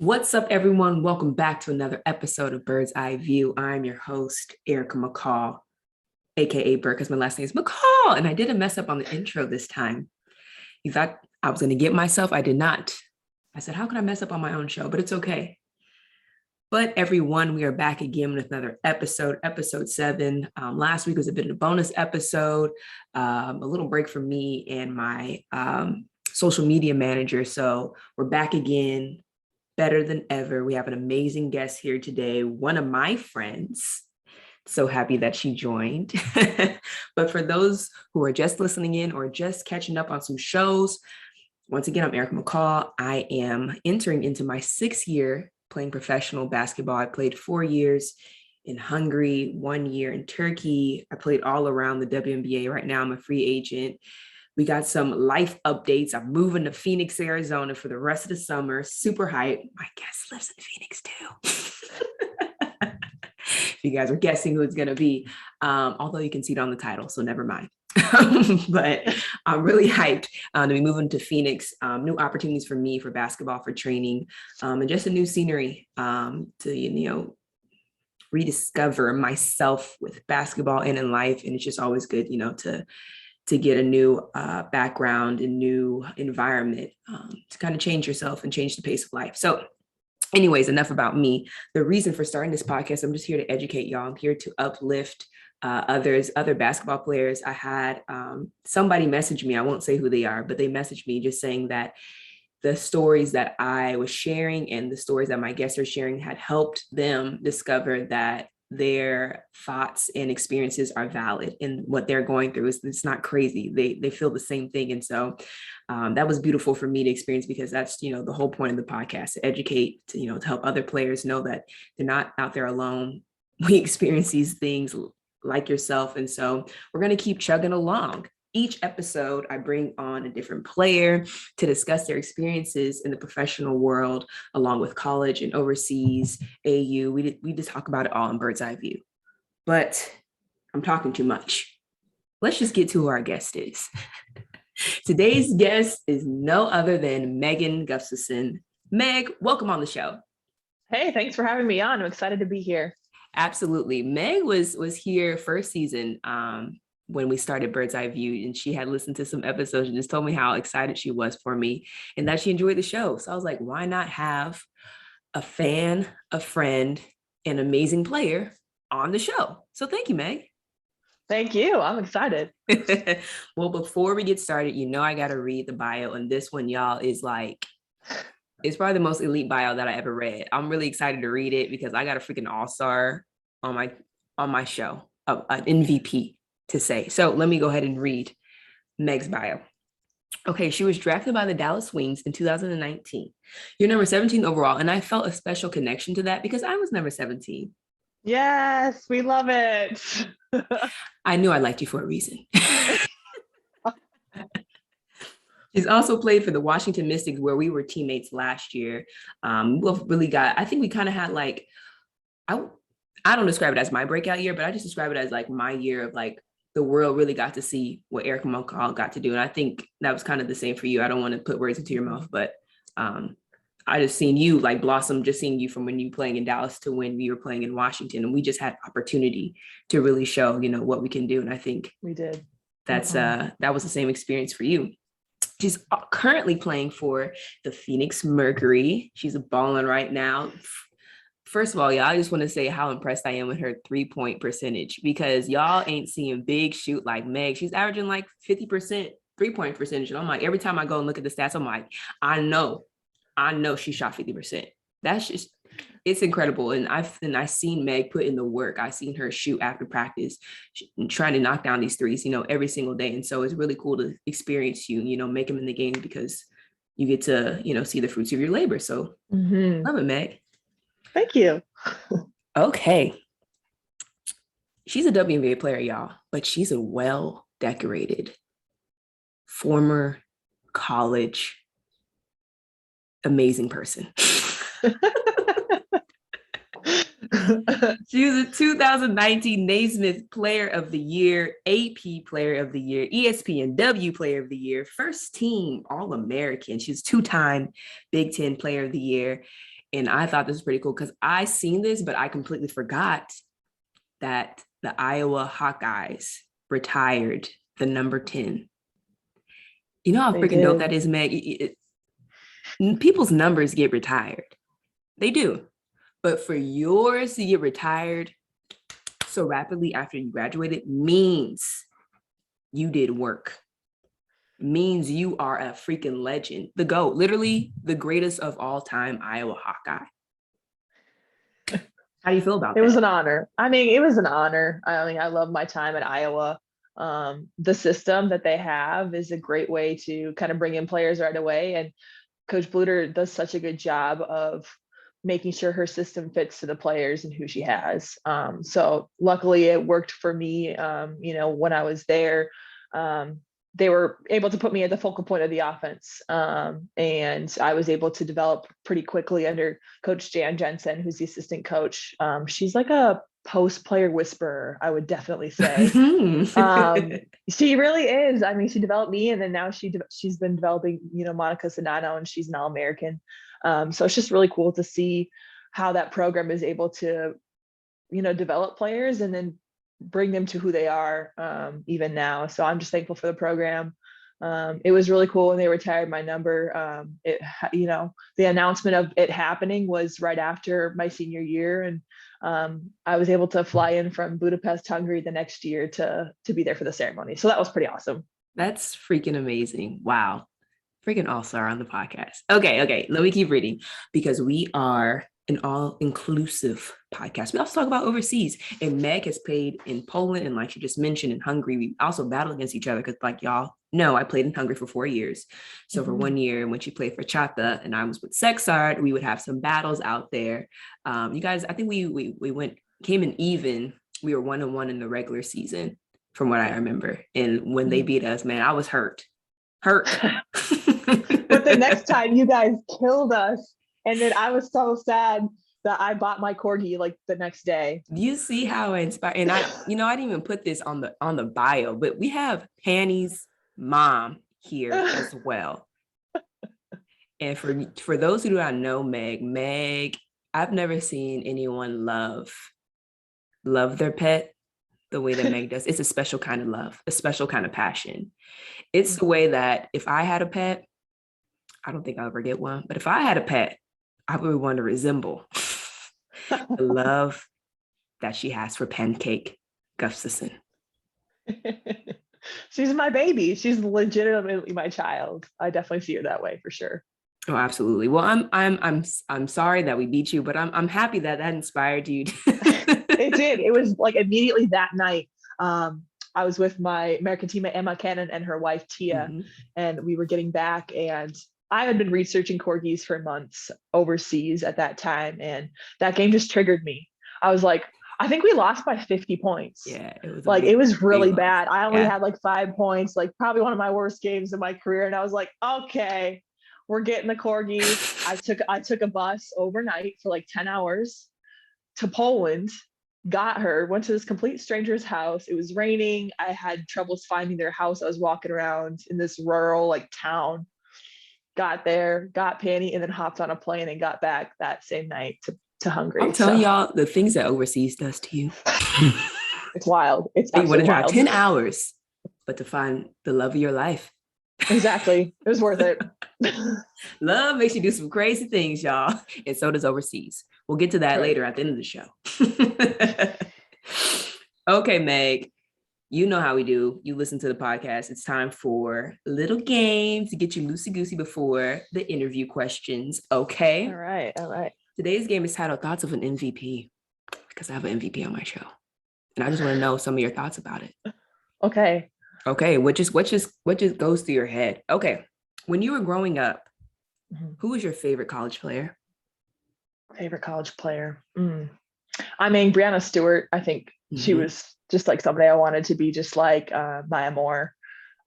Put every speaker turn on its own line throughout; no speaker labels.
What's up, everyone? Welcome back to another episode of Bird's Eye View. I'm your host, Erica McCall, aka Burke, because my last name is McCall, and I didn't mess up on the intro this time. You thought I was going to get myself? I did not. I said, how could I mess up on my own show? But it's okay. But everyone, we are back again with another episode 7. Last week was a bit of a bonus episode, a little break for me and my social media manager. So we're back again, better than ever. We have an amazing guest here today, one of my friends. So happy that she joined. But for those who are just listening in or just catching up on some shows, once again, I'm Erica McCall. I am entering into my 6th year playing professional basketball. I played 4 years in Hungary, 1 year in Turkey. I played all around the WNBA. Right now, I'm a free agent. We got some life updates. I'm moving to Phoenix, Arizona for the rest of the summer. Super hype. My guest lives in Phoenix too. If you guys are guessing who it's going to be, although you can see it on the title, so never mind. But I'm really hyped to be moving to Phoenix. New opportunities for me for basketball, for training, and just a new scenery to rediscover myself with basketball and in life. And it's just always good, to get a new background and new environment to kind of change yourself and change the pace of life. So anyways, enough about me. The reason for starting this podcast, I'm just here to educate y'all. I'm here to uplift other basketball players. I had somebody message me. I won't say who they are, but they messaged me just saying that the stories that I was sharing and the stories that my guests are sharing had helped them discover that their thoughts and experiences are valid, and what they're going through is it's not crazy. They feel the same thing. And so that was beautiful for me to experience, because that's, the whole point of the podcast, to educate, to help other players know that they're not out there alone. We experience these things like yourself. And so we're going to keep chugging along. Each episode, I bring on a different player to discuss their experiences in the professional world, along with college and overseas, AU. We just talk about it all in Bird's Eye View. But I'm talking too much. Let's just get to who our guest is. Today's guest is no other than Megan Gustafson. Meg, welcome on the show.
Hey, thanks for having me on. I'm excited to be here.
Absolutely. Meg was here first season when we started Bird's Eye View, and she had listened to some episodes and just told me how excited she was for me and that she enjoyed the show. So I was like, why not have a fan, a friend, an amazing player on the show? So thank you, Meg.
Thank you. I'm excited.
Well, before we get started, I got to read the bio, and this one, y'all, is like, it's probably the most elite bio that I ever read. I'm really excited to read it because I got a freaking all-star on my show, an MVP to say. So let me go ahead and read Meg's bio. Okay, she was drafted by the Dallas Wings in 2019. You're number 17 overall, and I felt a special connection to that because I was number 17.
Yes, we love it.
I knew I liked you for a reason. She's also played for the Washington Mystics, where we were teammates last year. I think we kind of had like, I don't describe it as my breakout year, but I just describe it as like my year of like, the world really got to see what Erica McCall got to do. And I think that was kind of the same for you. I don't want to put words into your mouth, but I just seen you like blossom, just seeing you from when you were playing in Dallas to when we were playing in Washington. And we just had opportunity to really show, what we can do. And I think
we did.
That's that was the same experience for you. She's currently playing for the Phoenix Mercury. She's balling right now. First of all, y'all, I just want to say how impressed I am with her 3-point percentage, because y'all ain't seeing big shoot like Meg. She's averaging like 50% 3-point percentage. And I'm like, every time I go and look at the stats, I'm like, I know she shot 50%. That's just, it's incredible. And I seen Meg put in the work. I seen her shoot after practice, trying to knock down these threes, every single day. And so it's really cool to experience you, make them in the game, because you get to, see the fruits of your labor. So love it, Meg.
Thank you.
Okay. She's a WNBA player, y'all, but she's a well-decorated former college amazing person. She was a 2019 Naismith Player of the Year, AP Player of the Year, ESPNW Player of the Year, first team All-American. She's 2-time Big Ten Player of the Year. And I thought this was pretty cool because I seen this, but I completely forgot that the Iowa Hawkeyes retired the number 10. You know how
They
freaking dope
did.
that is, Meg? People's numbers get retired. They do. But for yours to get retired so rapidly after you graduated means you did work. Means you are a freaking legend. The GOAT, literally the greatest of all time Iowa Hawkeye. How do you feel about
It
that?
was an honor. I mean, it was an honor. I mean, I love my time at Iowa. The system that they have is a great way to kind of bring in players right away. And Coach Bluter does such a good job of making sure her system fits to the players and who she has. So luckily it worked for me. When I was there, they were able to put me at the focal point of the offense. And I was able to develop pretty quickly under Coach Jan Jensen, who's the assistant coach. She's like a post-player whisperer, I would definitely say. She really is. I mean, she developed me, and then now she's been developing, Monica Sedano, and she's an All-American. So it's just really cool to see how that program is able to, develop players and then bring them to who they are even now. So I'm just thankful for the program. It was really cool when they retired my number. The announcement of it happening was right after my senior year, and I was able to fly in from Budapest, Hungary the next year to be there for the ceremony. So that was pretty awesome.
That's freaking amazing. Wow. Freaking all-star on the podcast. Okay. Let me keep reading because we are an all-inclusive podcast. We also talk about overseas. And Meg has played in Poland, and like she just mentioned, in Hungary. We also battle against each other because, like y'all know, I played in Hungary for 4 years. So for 1 year, when she played for Chata and I was with Sexart, we would have some battles out there. You guys, I think we came in even. We were 1-1 in the regular season, from what I remember. And when they beat us, man, I was hurt.
But the next time you guys killed us, and then I was so sad that I bought my corgi like the next day.
You see how I inspire, and I didn't even put this on the bio, but we have Hanny's mom here as well. And for those who do not know Meg, I've never seen anyone love their pet the way that Meg does. It's a special kind of love, a special kind of passion. It's the way that if I had a pet, I don't think I'll ever get one, but if I had a pet, I would want to resemble the love that she has for Pancake Gustafson.
She's my baby. She's legitimately my child. I definitely see her that way for sure.
Oh, absolutely. Well, I'm sorry that we beat you, but I'm happy that inspired you.
It did. It was like immediately that night. I was with my American teammate Emma Cannon and her wife Tia, and we were getting back, and I had been researching corgis for months overseas at that time, and that game just triggered me. I was like, I think we lost by 50 points.
Yeah,
it was really bad. I only had like 5 points, like probably one of my worst games in my career, and I was like, okay, we're getting the corgi. I took a bus overnight for like 10 hours to Poland. Got her, went to this complete stranger's house. It was raining. I had troubles finding their house. I was walking around in this rural like town. Got there, got Penny, and then hopped on a plane and got back that same night to Hungary.
I'm telling y'all the things that overseas does to you.
It's wild. It's
you want to drive
wild.
10 hours, but to find the love of your life.
Exactly. It was worth it.
Love makes you do some crazy things, y'all. And so does overseas. We'll get to that later at the end of the show. Okay, Meg, you know how we do. You listen to the podcast. It's time for a little game to get you loosey-goosey before the interview questions. Okay?
All right.
Today's game is titled Thoughts of an MVP, because I have an MVP on my show. And I just want to know some of your thoughts about it. Okay, what just goes through your head? Okay. When you were growing up, who was your favorite college player?
Favorite college player. I mean, Brianna Stewart. I think she was just like somebody I wanted to be just like Maya Moore.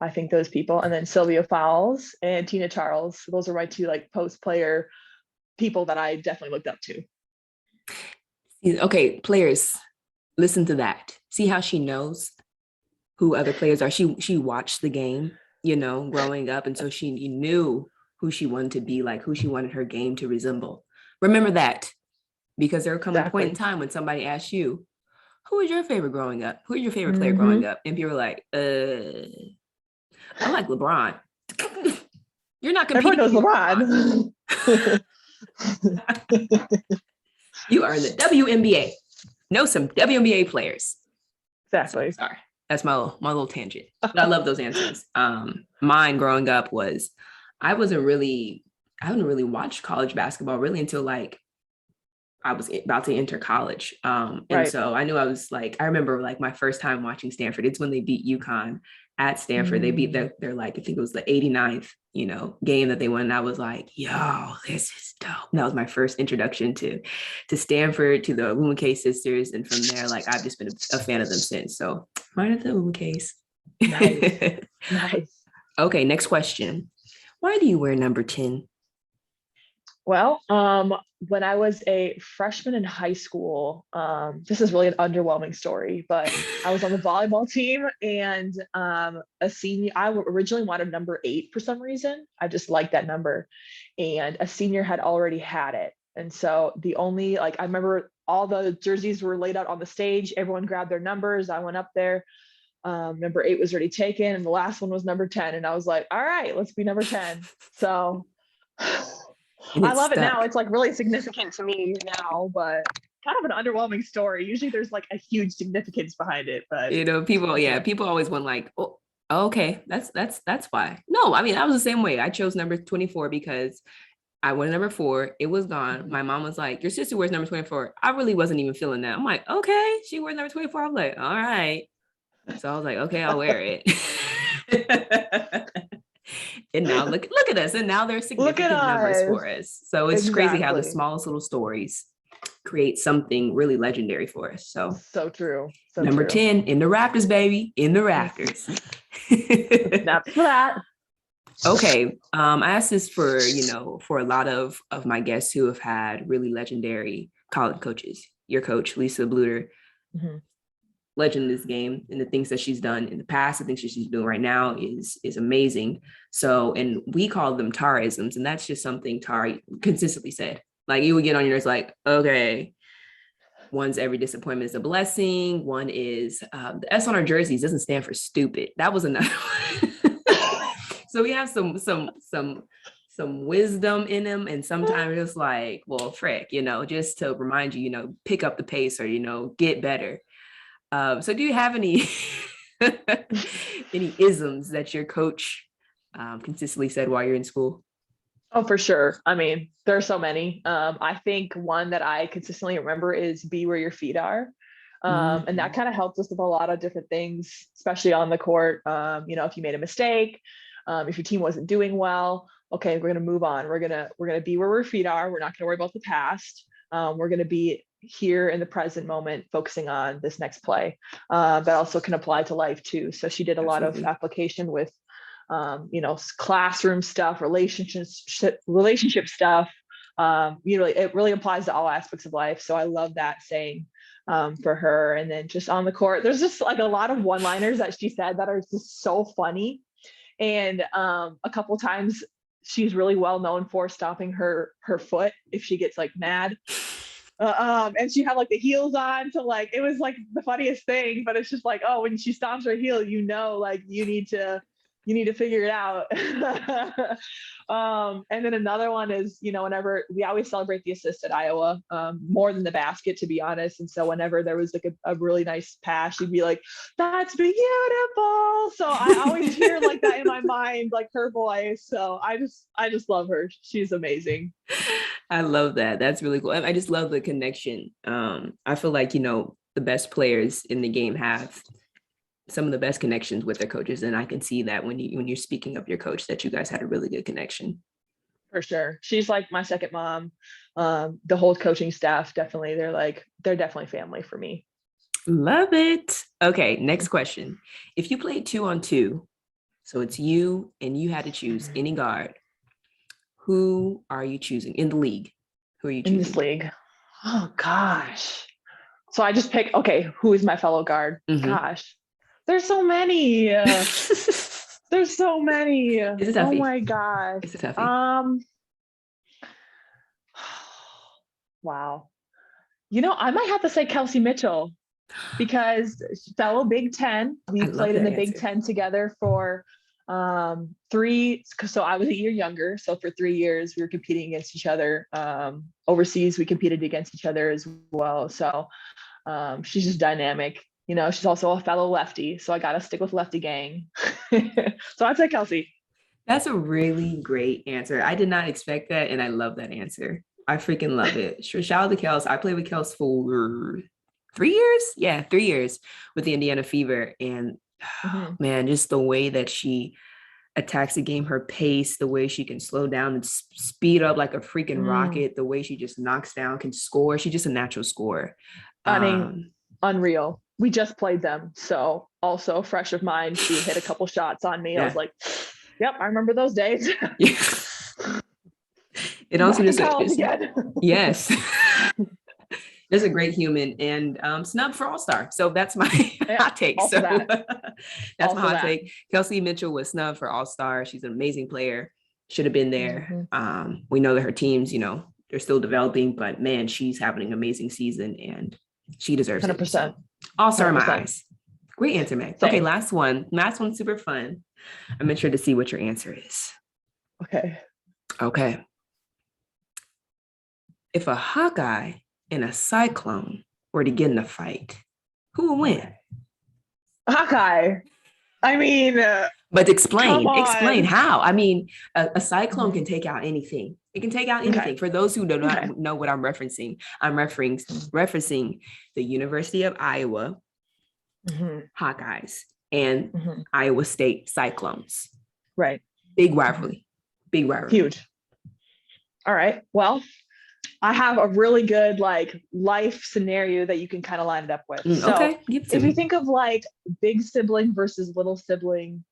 I think those people. And then Sylvia Fowles and Tina Charles. Those are my two like post player people that I definitely looked up to.
Okay, players, listen to that. See how she knows who other players are. She watched the game, growing up. And so she knew who she wanted to be like, who she wanted her game to resemble. Remember that, because there will come a point in
Exactly.
time when somebody asks you, who was your favorite growing up? Who was your favorite player growing
Hmm.
up? And people are like, I like LeBron. You're not
Everyone
competing
knows
against LeBron.
LeBron.
You are in the WNBA. Know some WNBA players. So
Exactly.
sorry. That's my little tangent. But I love those answers. Mine growing up was I haven't really watched college basketball really until like I was about to enter college. And
Right.
so I knew I was like, I remember like my first time watching Stanford. It's when they beat UConn at Stanford. They beat
Mm.
their like, I think it was the 89th, game that they won. And I was like, yo, this is dope. And that was my first introduction to Stanford, to the Luma K sisters. And from there, like I've just been a fan of them since. So mine are the Luma Ks.
Nice. Nice.
Okay, next question. Why do you wear number 10?
Well, when I was a freshman in high school, this is really an underwhelming story, but I was on the volleyball team and a senior, originally wanted number 8 for some reason. I just liked that number. And a senior had already had it. And so the only, like, I remember all the jerseys were laid out on the stage. Everyone grabbed their numbers. I went up there. Number 8 was already taken, and the last one was number 10. And I was like, all right, let's be number 10. So
And
I
it's
love it now.
stuck.
It's like really significant to me now, but kind of an underwhelming story. Usually there's like a huge significance behind it, but
People, yeah,
yeah.
people always want like, oh, okay, that's why. No, I mean, I was the same way. I chose number 24 because I wanted number 4. It was gone.
Mhm.
My mom was like, your sister wears number 24. I really wasn't even feeling that. I'm like, okay, she wears number 24. I'm like, all right. So I was like, okay, I'll wear it. And now look at us. And now they're
Look at
significant numbers
us.
for us. So it's crazy how the
Exactly.
smallest little stories create something really legendary for us. So
So true. So
number
true.
10 in the Raptors, baby, in the Raptors.
Snaps for that.
Okay. I asked this for, for a lot of my guests who have had really legendary college coaches. Your coach, Lisa Bluter,
Mhm.
legend in this game, and the things that she's done in the past, the things that she's doing right now is amazing. So, and we call them Tarisms, and that's just something Tara consistently said. Like you would get on your nerves, like, okay, one's every disappointment is a blessing. One is the S on our jerseys doesn't stand for stupid. That was another one. So we have some wisdom in them, and sometimes it's like, well, frick, just to remind you, pick up the pace or get better. So do you have any any isms that your coach consistently said while you're in school?
Oh, for sure. I mean, there are so many. I think one that I consistently remember is be where your feet are. And that
Mhm.
kind of helps us with a lot of different things, especially on the court. If you made a mistake, if your team wasn't doing well, okay, we're gonna move on. We're gonna be where our feet are. We're not gonna worry about the past. We're gonna be here in the present moment, focusing on this next play. That also can apply to life too. So she did a lot of
Absolutely.
application with classroom stuff, relationship stuff. It really applies to all aspects of life. So I love that saying for her. And then just on the court, there's just like a lot of one-liners that she said that are just so funny. And a couple times she's really well known for stomping her foot if she gets like mad. And she had like the heels on, so like it was like the funniest thing. But it's just like, oh, when she stomps her heel, like you need to figure it out. And then another one is, whenever we always celebrate the assist at Iowa, more than the basket, to be honest. And so whenever there was like a really nice pass, she'd be like, "That's beautiful." So I always hear like that in my mind, like her voice. So I just love her. She's amazing.
I love that. That's really cool. I just love the connection. I feel like, the best players in the game have some of the best connections with their coaches. And I can see that when you're speaking of your coach, that you guys had a really good connection.
For sure. She's like my second mom. The whole coaching staff, definitely, they're definitely family for me.
Love it. Okay, next question. If you played 2-on-2, so it's you and you had to choose
Mhm.
any guard, who are you choosing in the league? Who are you
In this
choosing?
league. Oh gosh. So I just pick, okay, who is my fellow guard?
Mm-hmm.
Gosh. There's so many. There's so many.
It's a
Oh
toughie.
my gosh.
It's a toughie.
Um Wow. I might have to say Kelsey Mitchell because fellow Big Ten.
I
We
love
played in
that
the Big
answer.
Ten together for three. So I was a year younger. So for 3 years, we were competing against each other. Overseas, we competed against each other as well. So she's just dynamic. She's also a fellow lefty. So I got to stick with lefty gang. So I'd say Kelsey.
That's a really great answer. I did not expect that, and I love that answer. I freaking love it. Shout out to Kels. I played with Kels for 3 years. Yeah, 3 years with the Indiana Fever. And
Mhm.
man, just the way that she attacks the game, her pace, the way she can slow down and speed up like a freaking
Mm.
rocket, the way she just knocks down, can score. She's just a natural scorer.
I mean,
Um,
unreal. We just played them. So also fresh of mind. She hit a couple shots on me. I was
yeah.
like, yep, I remember those days.
Yeah. It also
Back in
just,
college again.
yes. Just a great human and snub for All-Star. So that's my
Yeah,
hot take.
also
So
that.
that's my
Also
hot
that.
take. Kelsey Mitchell was snubbed for All-Star. She's an amazing player. Should have been there. We know that her teams, they're still developing, but man, she's having an amazing season and she deserves it.
100%.
So All-Star in my
100%.
eyes. Great answer, Meg.
Same.
Okay, last one. Last one's super fun. I'm interested to see what your answer is.
Okay.
Okay. If a Hawkeye and a Cyclone were to get in a fight, who would win?
Hawkeye. I mean,
but explain
come on.
how. I mean, a cyclone can take out anything. It can take out anything.
Okay.
For those who do not know what I'm referencing, I'm referencing the University of Iowa Hawkeyes and Iowa State Cyclones.
Right.
Big rivalry. Big rivalry.
Huge. All right. Well, I have a really good life scenario that you can kind of line it up with. So if you think of big sibling versus little sibling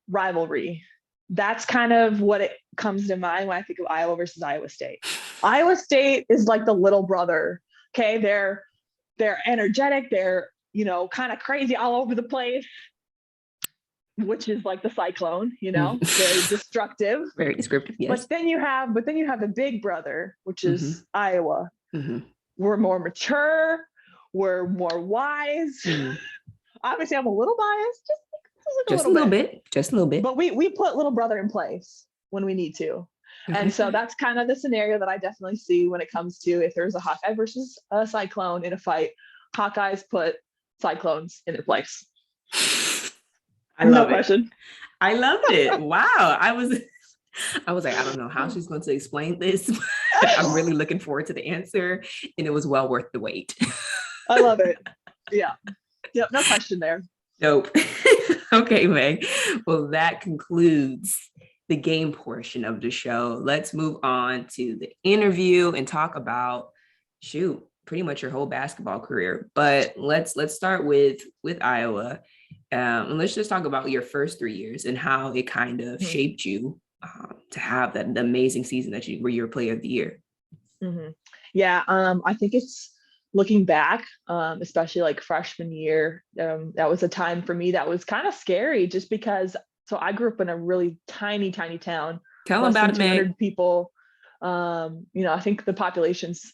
rivalry, that's kind of what it comes to mind when I think of Iowa versus Iowa State. Iowa State is like the little brother. Okay. They're energetic. They're, kind of crazy all over the place, which is like the Cyclone, very destructive.
Very descriptive, yes.
But then you have the big brother, which is Iowa. We're more mature. We're more wise. Obviously, I'm a little biased, just a little bit. But we put little brother in place when we need to. And so that's kind of the scenario that I definitely see when it comes to if there's a Hawkeye versus a Cyclone in a fight. Hawkeyes put Cyclones in their place.
I love
it.
I loved it. Wow. I was like, I don't know how she's going to explain this. I'm really looking forward to the answer. And it was well worth the wait.
I love it. Yeah. Yep. No question there.
Nope. Okay, Meg. Well, that concludes the game portion of the show. Let's move on to the interview and talk about, pretty much your whole basketball career. But let's start with Iowa. And let's just talk about your first 3 years and how it kind of shaped you to have the amazing season that you were your player of the year.
Yeah, I think it's looking back, especially freshman year. That was a time for me that was kind of scary, just because. So I grew up in a really tiny town.
Tell them about it,
200 people. I think the population's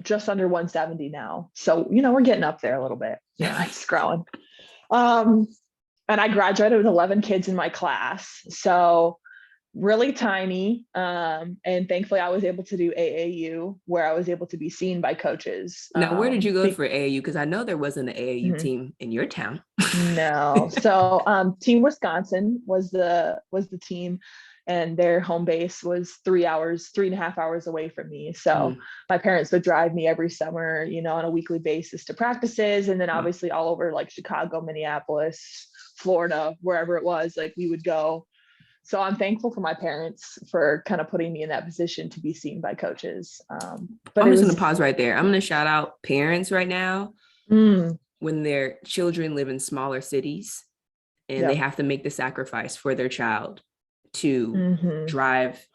just under 170 now. So we're getting up there a little bit. Yeah, it's growing. And I graduated with 11 kids in my class. So really tiny. And thankfully I was able to do AAU, where I was able to be seen by coaches.
Now, where did you go for AAU? Because I know there wasn't an AAU team in your town.
No. So Team Wisconsin was the team, and their home base was 3.5 hours away from me. So my parents would drive me every summer, on a weekly basis to practices. And then obviously all over Chicago, Minneapolis, Florida, wherever it was, we would go. So I'm thankful for my parents for kind of putting me in that position to be seen by coaches. But
I'm just going to pause right there. I'm going to shout out parents right now when their children live in smaller cities and they have to make the sacrifice for their child to drive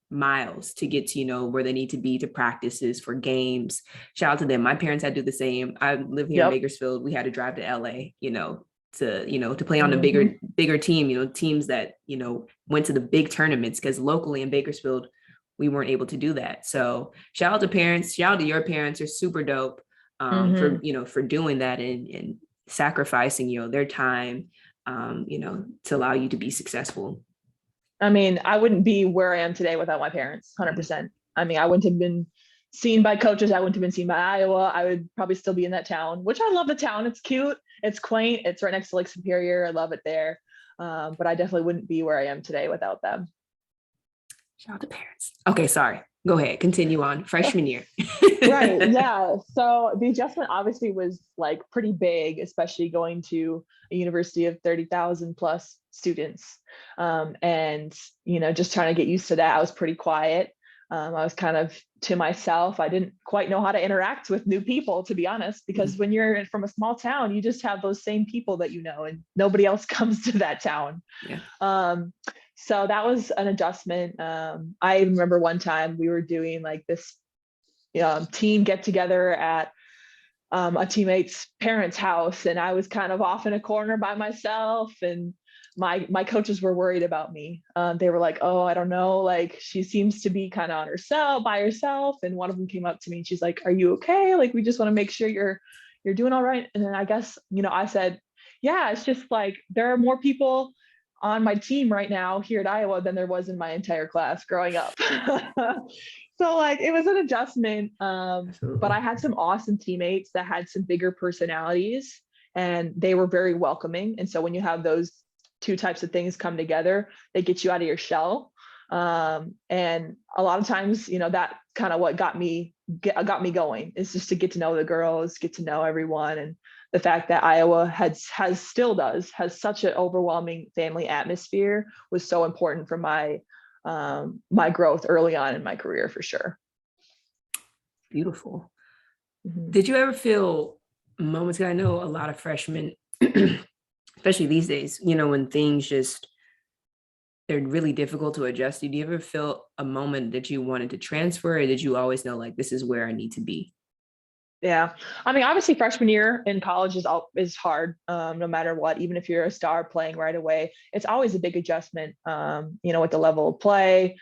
miles to get to, where they need to be to practices for games. Shout out to them. My parents had to do the same. I live here in Bakersfield. We had to drive to LA, to play on a bigger team, teams that, went to the big tournaments, because locally in Bakersfield, we weren't able to do that. So shout out to parents, shout out to your parents, are super dope for, for doing that and sacrificing, their time, to allow you to be successful.
I mean, I wouldn't be where I am today without my parents, 100%. I mean, I wouldn't have been seen by coaches. I wouldn't have been seen by Iowa. I would probably still be in that town, which I love the town. It's cute. It's quaint. It's right next to Lake Superior. I love it there. But I definitely wouldn't be where I am today without them.
Shout out to parents. Okay, sorry. Go ahead. Continue on. Freshman year.
Right. Yeah. So the adjustment obviously was like pretty big, especially going to a university of 30,000 plus students. And, just trying to get used to that. I was pretty quiet. I was kind of to myself. I didn't quite know how to interact with new people, to be honest, because when you're from a small town, you just have those same people that and nobody else comes to that town.
Yeah.
So that was an adjustment. I remember one time we were doing like this team get together at a teammate's parents' house, and I was kind of off in a corner by myself, and my coaches were worried about me. They were like, oh, I don't know, like she seems to be kind of by herself. And one of them came up to me and she's like, are you okay? Like, we just want to make sure you're doing all right. And then I guess, I said, yeah, it's just like there are more people on my team right now here at Iowa than there was in my entire class growing up. So like it was an adjustment. But I had some awesome teammates that had some bigger personalities and they were very welcoming. And so when you have those two types of things come together, they get you out of your shell. And a lot of times, that kind of what got me going is just to get to know the girls, get to know everyone. And the fact that Iowa has such an overwhelming family atmosphere was so important for my growth early on in my career, for sure.
Beautiful. Mm-hmm. Did you ever feel moments, I know a lot of freshmen, especially these days, when things they're really difficult to adjust to. Do you ever feel a moment that you wanted to transfer, or did you always know like, this is where I need to be?
Yeah. I mean, obviously freshman year in college is hard, no matter what, even if you're a star playing right away, it's always a big adjustment, with the level of play,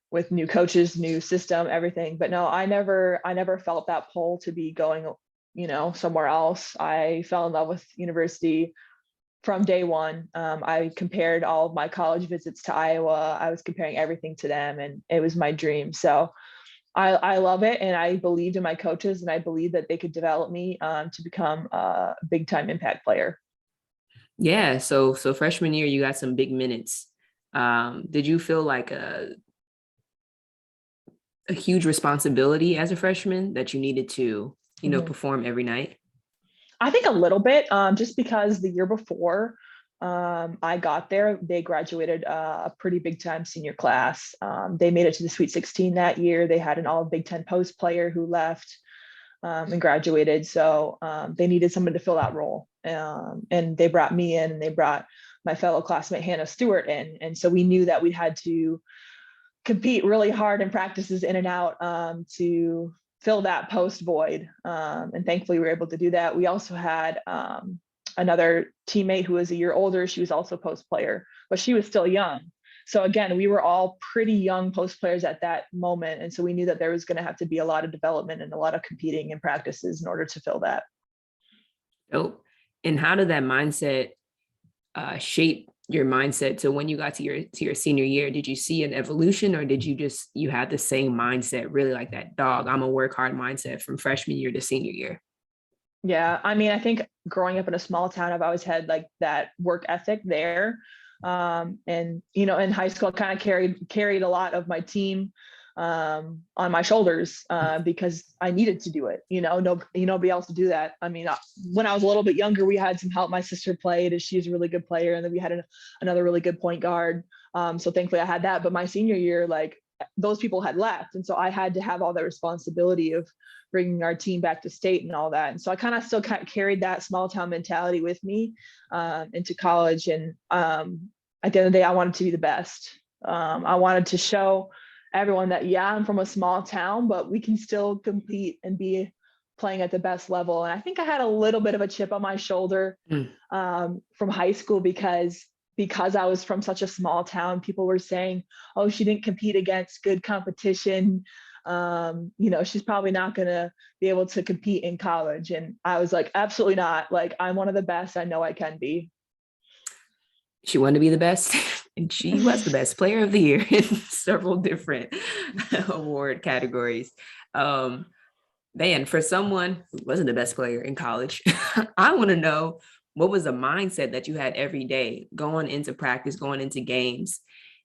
with new coaches, new system, everything. But no, I never felt that pull to be going, somewhere else. I fell in love with university from day one. I compared all of my college visits to Iowa. I was comparing everything to them, and it was my dream. So I love it. And I believed in my coaches, and I believed that they could develop me to become a big time impact player.
Yeah. So freshman year, you got some big minutes. Did you feel like a huge responsibility as a freshman that you needed to, perform every night?
I think a little bit, just because the year before I got there, they graduated a pretty big time senior class. They made it to the Sweet 16 that year. They had an all Big Ten post player who left and graduated. So they needed someone to fill that role. And they brought me in, and they brought my fellow classmate Hannah Stewart in. And so we knew that we had to compete really hard in practices in and out to fill that post void. And thankfully we were able to do that. We also had another teammate who was a year older. She was also post player, but she was still young. So again, we were all pretty young post players at that moment. And so we knew that there was going to have to be a lot of development and a lot of competing in practices in order to fill that.
Oh, and how did that mindset shape your mindset? So when you got to your senior year, did you see an evolution, or did you had the same mindset, really like that dog, I'm a work hard mindset from freshman year to senior year?
Yeah. I mean, I think growing up in a small town, I've always had like that work ethic there. And, in high school, I kind of carried a lot of my team on my shoulders because I needed to do it, nobody else to do that. I mean, when I was a little bit younger, we had some help. My sister played, and she's a really good player. And then we had another really good point guard. So thankfully I had that, but my senior year, like those people had left. And so I had to have all the responsibility of bringing our team back to state and all that. And so I kind of still carried that small town mentality with me into college. And at the end of the day, I wanted to be the best. I wanted to show everyone that, yeah, I'm from a small town, but we can still compete and be playing at the best level. And I think I had a little bit of a chip on my shoulder from high school, because because I was from such a small town, people were saying, oh, she didn't compete against good competition. She's probably not going to be able to compete in college. And I was like, absolutely not. Like, I'm one of the best. I know I can be.
She wanted to be the best, and she was the best player of the year in several different award categories. Man, for someone who wasn't the best player in college, I want to know, what was the mindset that you had every day going into practice, going into games?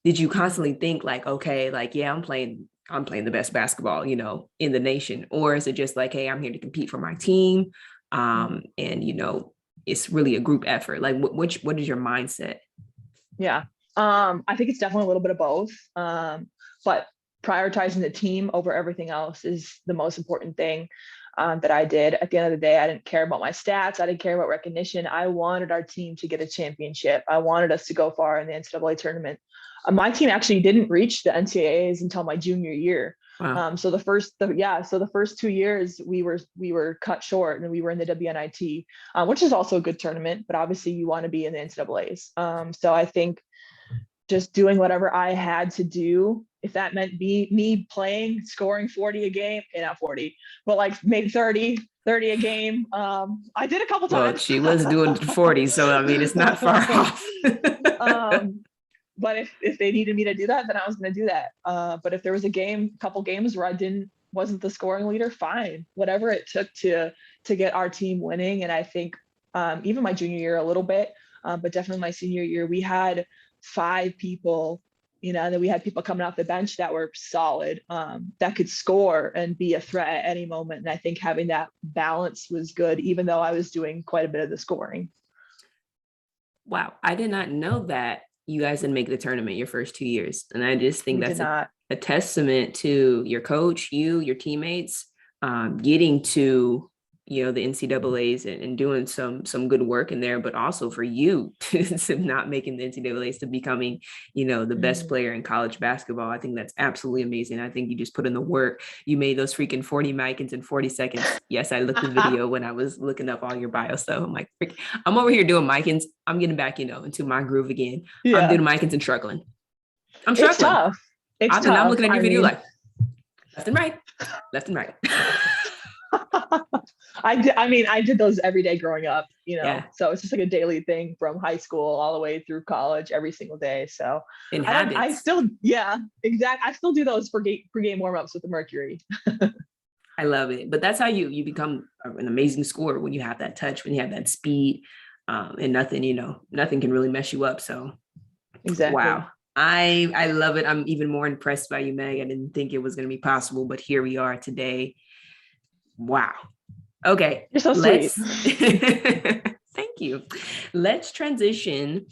Did you constantly think like, okay, like, yeah, I'm playing the best basketball, in the nation? Or is it just like, hey, I'm here to compete for my team? And it's really a group effort. Like what is your mindset?
Yeah. I think it's definitely a little bit of both. But prioritizing the team over everything else is the most important thing that I did. At the end of the day, I didn't care about my stats. I didn't care about recognition. I wanted our team to get a championship. I wanted us to go far in the NCAA tournament. My team actually didn't reach the NCAAs until my junior year.
Wow.
So the first 2 years we were cut short, and we were in the WNIT, which is also a good tournament, but obviously you want to be in the NCAAs. So I think just doing whatever I had to do, if that meant me playing, scoring 40 a game, not 40, but like maybe 30 a game. I did a couple
Well,
times.
she was doing 40, so I mean, it's not far off.
But if they needed me to do that, then I was going to do that. But if there was a couple games where wasn't the scoring leader, fine, whatever it took to get our team winning. And I think even my junior year a little bit, but definitely my senior year, we had 5 people, and then we had people coming off the bench that were solid, that could score and be a threat at any moment. And I think having that balance was good, even though I was doing quite a bit of the scoring.
Wow. I did not know that you guys didn't make the tournament your first 2 years. And I just think that's a testament to your coach, your teammates, getting to, the NCAAs and doing some good work in there, but also for you to not making the NCAAs, to becoming, the best player in college basketball. I think that's absolutely amazing. I think you just put in the work. You made those freaking 40 Micans in 40 seconds. Yes, I looked at the video when I was looking up all your bio stuff. I'm like, I'm over here doing Micans. I'm getting back, into my groove again. Yeah. I'm doing Micans and struggling. I'm struggling.
It's tough.
And I'm looking at your video like left and right, left and right.
I did those every day growing up,
Yeah.
So it's just like a daily thing from high school all the way through college, every single day. So I still, yeah, exactly. I still do those for pregame warm-ups with the Mercury.
I love it. But that's how you become an amazing scorer, when you have that touch, when you have that speed, and nothing can really mess you up. So
exactly.
Wow. I love it. I'm even more impressed by you, Meg. I didn't think it was going to be possible, but here we are today. Wow. Okay.
You're so sweet.
Thank you. Let's transition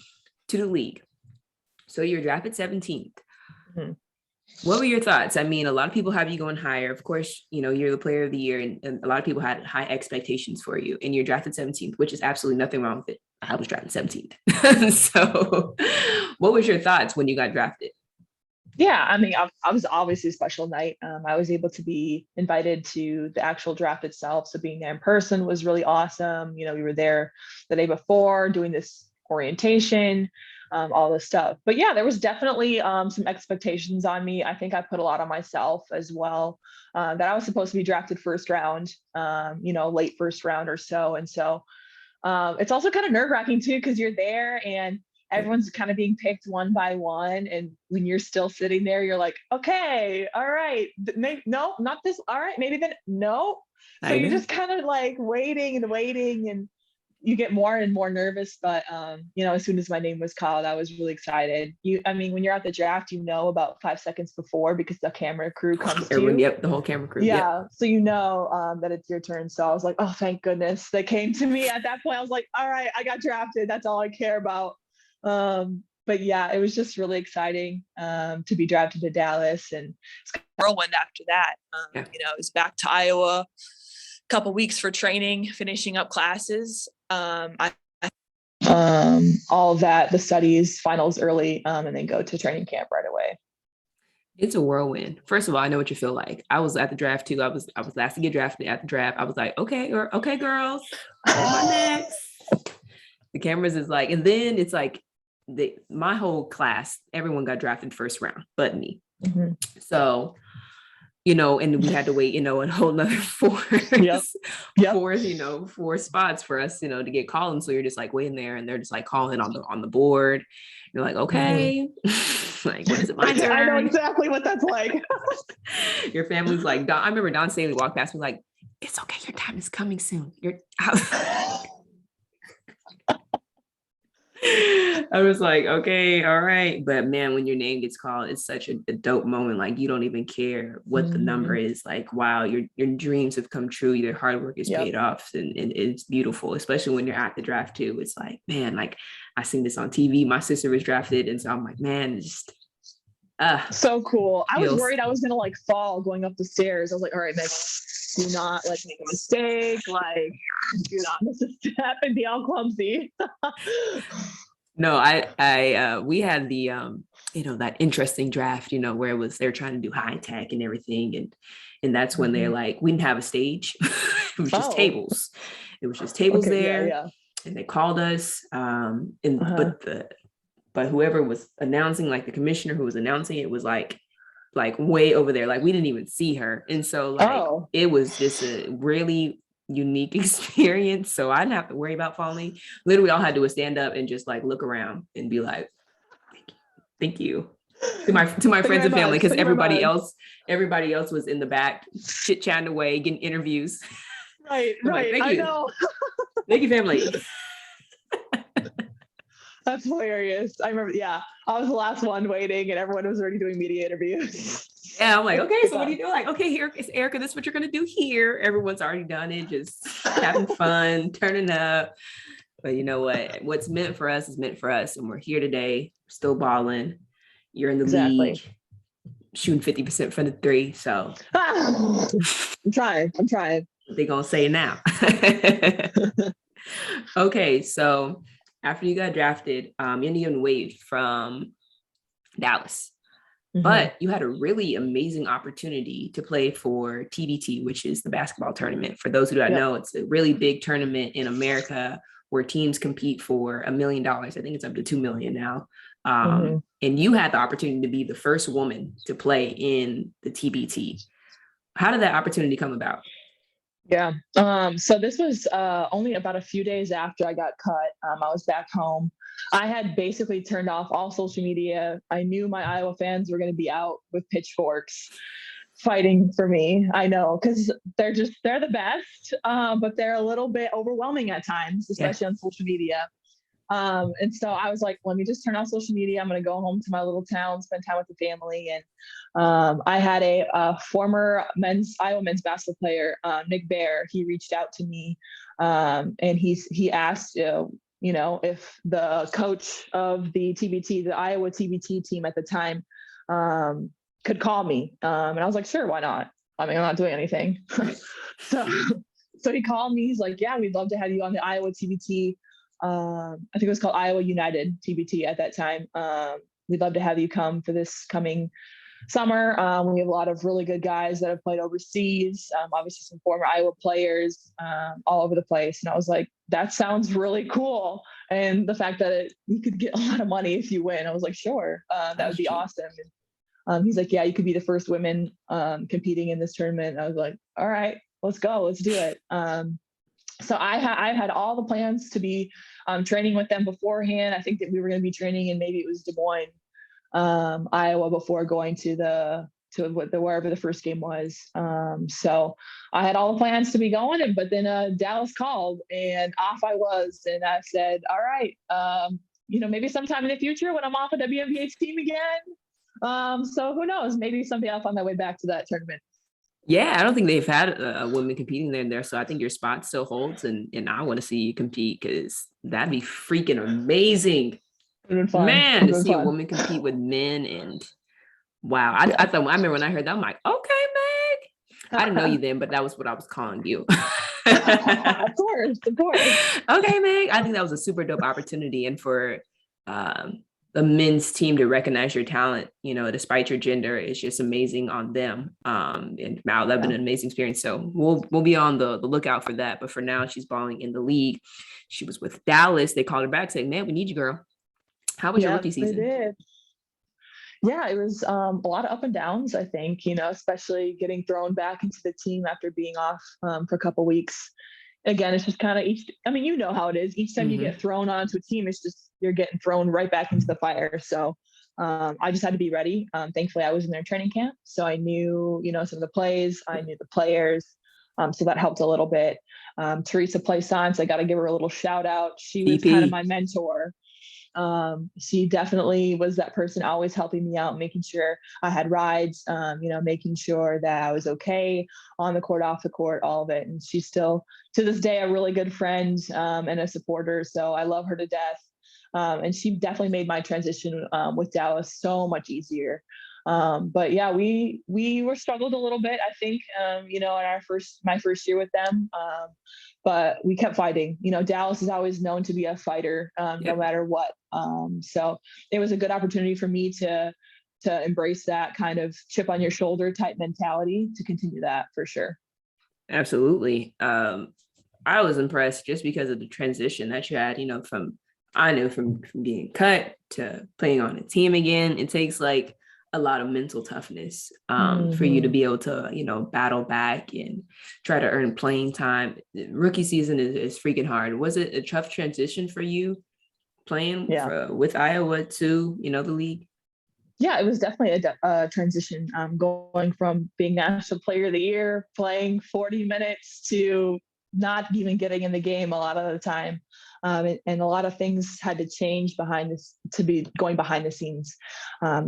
to the league. So you're drafted 17th. Mm-hmm. What were your thoughts? I mean, a lot of people have you going higher. Of course, you're the player of the year, and a lot of people had high expectations for you, and you're drafted 17th, which is absolutely nothing wrong with it. I was drafted 17th. So what was your thoughts when you got drafted?
Yeah, I mean, I was obviously a special night. I was able to be invited to the actual draft itself. So being there in person was really awesome. We were there the day before doing this orientation, all this stuff. But yeah, there was definitely some expectations on me. I think I put a lot on myself as well, that I was supposed to be drafted first round, late first round or so. And so it's also kind of nerve-wracking too, because you're there and everyone's kind of being picked one by one. And when you're still sitting there, you're like, okay, all right, maybe, no, not this. All right, maybe then no. So you're just kind of like waiting, and you get more and more nervous. But, as soon as my name was called, I was really excited. When you're at the draft, about 5 seconds before, because the camera crew comes to you.
Yep, the whole camera crew.
Yeah.
Yep.
So that it's your turn. So I was like, oh, thank goodness they came to me at that point. I was like, all right, I got drafted. That's all I care about. But yeah, it was just really exciting to be drafted to Dallas, and it's kind of whirlwind after that. It was back to Iowa, a couple weeks for training, finishing up classes. All of that, the studies, finals early, and then go to training camp right away.
It's a whirlwind. First of all, I know what you feel like. I was at the draft too. I was last to get drafted at the draft. I was like, okay, girls, on my next. The cameras is like, and then it's like, my whole class, everyone got drafted first round, but me.
Mhm.
So, and we had to wait, a whole nother four,
Yep.
four spots for us, to get called. And so you're just like waiting there, and they're just like calling on the board. You're like, okay, like, when is it my turn?
I know exactly what that's like.
Your family's like, I remember Don Staley walked past me like, it's okay, your time is coming soon. I was like, okay, all right. But man, when your name gets called, it's such a dope moment. Like, you don't even care what the number is. Like, wow, your dreams have come true. Your hard work is paid off, and it's beautiful, especially when you're at the draft too. It's like, man, like, I seen this on TV. My sister was drafted, and so I'm like, man, it's just
so cool. I was worried I was gonna like fall going up the stairs. I was like, all right, Meg, do not like make a mistake. Like, do not miss a step and be all clumsy.
No, we had the that interesting draft, where they're trying to do high tech and everything, and that's when they're like, we didn't have a stage. It was just tables. It was just tables there, and they called us. But whoever was announcing, like the commissioner who was announcing it, was like way over there. Like, we didn't even see her, and so it was just a really unique experience. So I didn't have to worry about falling. Literally, all I had to do was stand up and just like look around and be like, thank you to my friends and family, because everybody else was in the back chit chatting away, getting interviews.
Right.
Like, thank you.
I know.
Thank you, family.
That's hilarious. I remember, I was the last one waiting, and everyone was already doing media interviews.
Yeah, I'm like, okay, so what do you do? Like, okay, here is Erica, this is what you're gonna do here. Everyone's already done it, just having fun, turning up. But you know what? What's meant for us is meant for us, and we're here today, still balling. You're in the league, shooting 50% from the three. So
I'm trying.
What they gonna say now? Okay, so after you got drafted, Indian waived from Dallas. But you had a really amazing opportunity to play for TBT, which is the basketball tournament. For those who don't know, it's a really big tournament in America where teams compete for $1 million. I think it's up to $2 million now. And you had the opportunity to be the first woman to play in the TBT. How did that opportunity come about?
Yeah. So this was only about a few days after I got cut. I was back home. I had basically turned off all social media. I knew my Iowa fans were going to be out with pitchforks fighting for me. I know, because they're the best, but they're a little bit overwhelming at times, especially on social media. And so I was like, let me just turn off social media. I'm going to go home to my little town, spend time with the family. And I had a former Iowa men's basketball player, Nick Bear. He reached out to me, and he asked, if the coach of the TBT, the Iowa TBT team at the time, could call me. And I was like, sure, why not? I mean, I'm not doing anything. So he called me. He's like, yeah, we'd love to have you on the Iowa TBT. I think it was called Iowa United TBT at that time. We'd love to have you come for this coming summer. We have a lot of really good guys that have played overseas, obviously some former Iowa players all over the place. And I was like, that sounds really cool. And the fact that you could get a lot of money if you win, I was like, sure, that would be awesome. And he's like, yeah, you could be the first women competing in this tournament. And I was like, all right, let's go, let's do it. So I had all the plans to be training with them beforehand. I think that we were going to be training in, maybe it was Des Moines, Iowa, before going to wherever the first game was. So I had all the plans to be going, but then Dallas called and off I was. And I said, all right, maybe sometime in the future when I'm off a WNBA team again. So who knows, maybe someday I'll find my way back to that tournament.
Yeah, I don't think they've had a woman competing there. So I think your spot still holds, and I want to see you compete, because that'd be freaking amazing. Man, to see a woman compete with men, and wow. I remember when I heard that, I'm like, okay, Meg. I didn't know you then, but that was what I was calling you.
Of course.
Okay, Meg. I think that was a super dope opportunity, and for the men's team to recognize your talent, despite your gender, is just amazing on them. And wow, that'd been an amazing experience. So we'll be on the lookout for that. But for now, she's balling in the league. She was with Dallas. They called her back saying, man, we need you, girl. How was your
Yeah,
rookie
they
season?
did. Yeah, it was a lot of up and downs, I think, especially getting thrown back into the team after being off for a couple weeks. Again, it's just kind of I mean, you know how it is. Each time you
Hmm.
get thrown onto a team, it's just you're getting thrown right back into the fire. So I just had to be ready. Thankfully, I was in their training camp, so I knew, some of the plays, I knew the players. So that helped a little bit. Teresa Plaisance, I got to give her a little shout out. She was kind of
TP.
my mentor. She definitely was that person always helping me out, making sure I had rides, making sure that I was okay on the court, off the court, all of it. And she's still to this day a really good friend and a supporter. So I love her to death. And she definitely made my transition with Dallas so much easier. But yeah, we were struggled a little bit, I think, in my first year with them. But we kept fighting. Dallas is always known to be a fighter, no
Yep.
matter what. So it was a good opportunity for me to embrace that kind of chip on your shoulder type mentality to continue that for sure.
Absolutely. I was impressed just because of the transition that you had, from I knew from being cut to playing on a team again. It takes like a lot of mental toughness for you to
Mm-hmm.
be able to, battle back and try to earn playing time. Rookie season is freaking hard. Was it a tough transition for you playing
Yeah.
with Iowa to, the league?
Yeah, it was definitely a transition, going from being National Player of the Year, playing 40 minutes to not even getting in the game a lot of the time. And a lot of things had to change behind this to be going behind the scenes,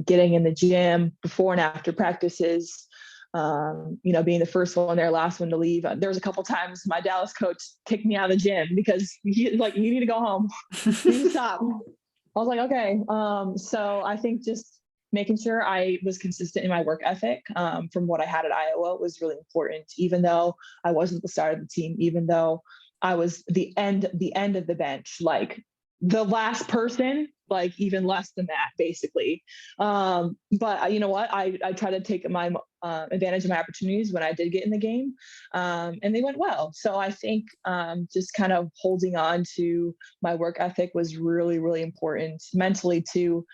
getting in the gym before and after practices, being the first one there, last one to leave. There was a couple times my Dallas coach kicked me out of the gym because he's like, you need to go home. You need to stop. I was like, okay. So I think just making sure I was consistent in my work ethic, from what I had at Iowa was really important, even though I wasn't the start of the team, even though I was the end of the bench, like the last person, like even less than that, basically. But you know what? I try to take my advantage of my opportunities when I did get in the game, and they went well. So I think just kind of holding on to my work ethic was really, really important mentally too.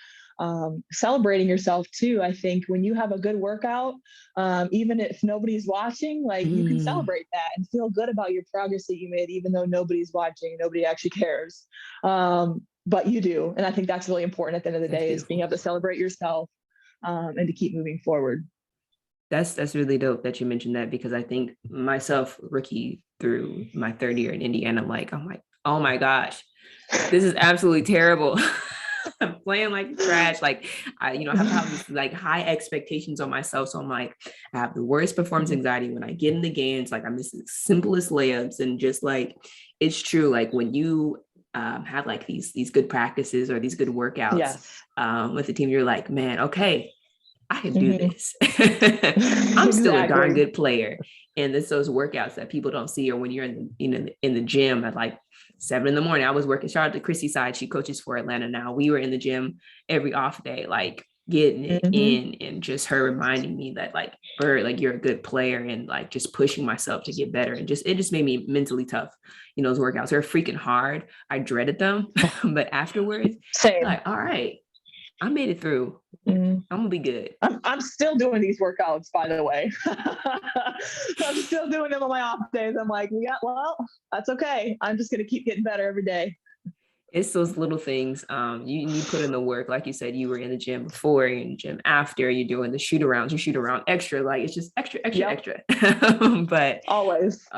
Celebrating yourself too. I think when you have a good workout, even if nobody's watching, like you can
Mm,
celebrate that and feel good about your progress that you made, even though nobody's watching, nobody actually cares. But you do. And I think that's really important at the end of the
that's
day is being
beautiful.
able to celebrate yourself, and to keep moving forward.
That's really dope that you mentioned that because I think myself, rookie through my third year in Indiana, I'm like, oh my gosh, this is absolutely terrible. I'm playing like trash. Like I have to have this like high expectations on myself. So I'm like, I have the worst performance
Mhm.
anxiety when I get in the games. Like I miss the simplest layups, and just like it's true. Like when you have like these good practices or these good workouts
Yes.
with the team, you're like, man, okay, I can do
Mhm.
this. I'm still a darn
Exactly.
good player. And it's those workouts that people don't see, or when you're in the gym at like 7 in the morning. I was working. Shout out to Chrissy Side. She coaches for Atlanta now. We were in the gym every off day, like getting it
Hmm.
in, and just her reminding me that like, Bird, like you're a good player, and like just pushing myself to get better. And just it just made me mentally tough. Those workouts are freaking hard. I dreaded them, but afterwards,
Same.
like, all right, I made it through.
Mhm.
I'm gonna be good.
I'm still doing these workouts, by the way. I'm still doing them on my off days. I'm like, yeah, well, that's okay. I'm just gonna keep getting better every day.
It's those little things. You put in the work, like you said, you were in the gym before, you're in the gym after, you're doing the shoot arounds, you shoot around extra, like it's just extra, extra,
Yep,
extra. But
always.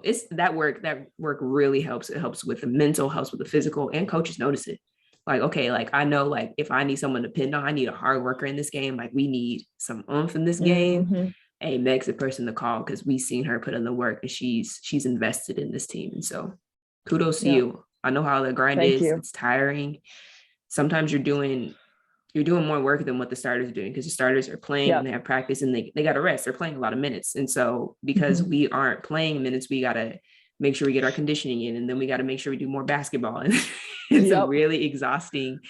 it's that work really helps. It helps with the mental, helps with the physical, and coaches notice it. Like, okay, like I know, like if I need someone to pin on, I need a hard worker in this game. Like we need some oomph in this game.
Hmm.
Hey, Meg's the person to call because we've seen her put in the work and she's invested in this team. And so kudos to
Yep.
you. I know how the grind
Thank
is.
you.
It's tiring. Sometimes you're doing more work than what the starters are doing because the starters are playing and
Yep.
they have practice and they got to rest. They're playing a lot of minutes. And so because
Hmm.
we aren't playing minutes, we got to make sure we get our conditioning in, and then we got to make sure we do more basketball. And it's a
Yep.
really exhausting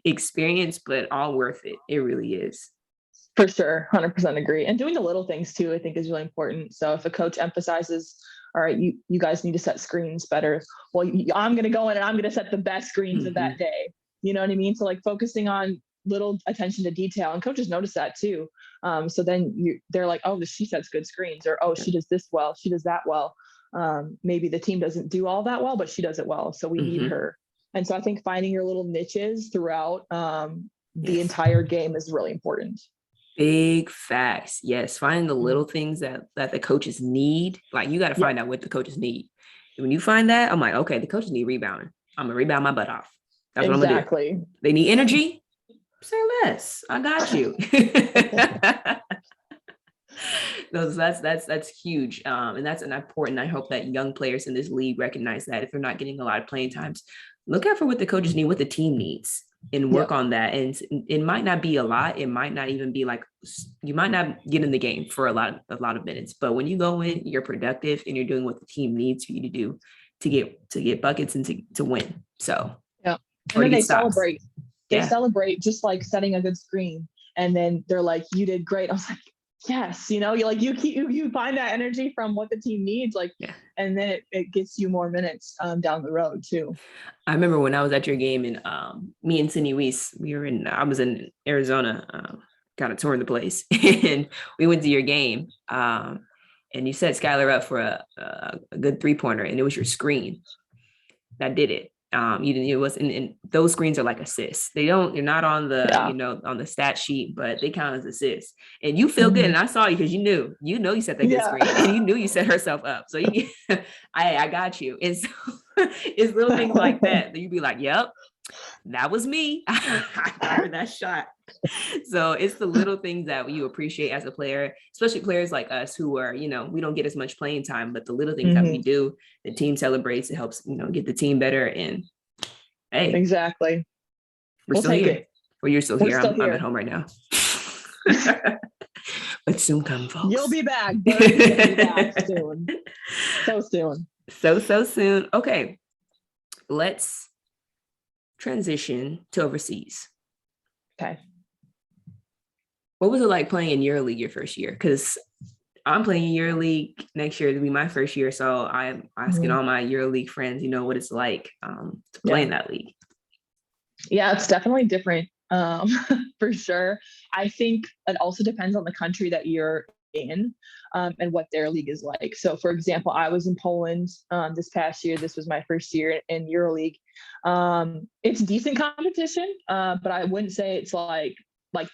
experience, but all worth it. It really is.
For sure. 100% agree. And doing the little things too, I think is really important. So if a coach emphasizes, all right, you guys need to set screens better. Well, I'm going to go in and I'm going to set the best screens of
Mm-hmm.
that day. You know what I mean? So like focusing on little attention to detail, and coaches notice that too. So then they're like, oh, she sets good screens, or oh, she does this well, she does that well. Maybe the team doesn't do all that well, but she does it well, so we need her. And so I think finding your little niches throughout the entire game is really important.
Big facts. Yes. Finding the little things that the coaches need. Like you got to find out what the coaches need. And when you find that, I'm like, okay, the coaches need rebounding. I'm going to rebound my butt off. That's what I'm going to do. They need energy. Say less. I got you. No, that's huge. And that's an important. I hope that young players in this league recognize that if they're not getting a lot of playing times, look out for what the coaches need, what the team needs, and work on that. And it might not be a lot. It might not even be like, you might not get in the game for a lot of minutes, but when you go in, you're productive and you're doing what the team needs for you to do to get buckets and to win. So
yeah. And then they celebrate. They celebrate just like setting a good screen. And then they're like, you did great. I was like, yes, you find that energy from what the team needs, and then it gets you more minutes down the road too.
I remember when I was at your game, and me and Cindy Weiss, I was in Arizona, kind of touring the place, and we went to your game, and you set Skylar up for a good 3-pointer, and it was your screen that did it. You didn't. It was, and those screens are like assists. You're not on the on the stat sheet, but they count as assists. And you feel good. And I saw you because you set that good screen, and you knew you set herself up. So I got you. And so it's little things like that you'd be like, yep, that was me. I fired that shot. So it's the little things that you appreciate as a player, especially players like us who are, we don't get as much playing time, but the little things that we do, the team celebrates, it helps, get the team better. And hey,
exactly.
We're still here. Well, you're still here. I'm at home right now. But soon come, folks.
You'll be back. You'll be back soon. So soon.
So soon. Okay. Let's transition to overseas.
Okay.
What was it like playing in EuroLeague your first year? Because I'm playing in EuroLeague next year. It'll be my first year. So I'm asking all my EuroLeague friends, what it's like to play in that league.
Yeah, it's definitely different for sure. I think it also depends on the country that you're in and what their league is like. So for example, I was in Poland this past year. This was my first year in EuroLeague. It's decent competition, but I wouldn't say it's like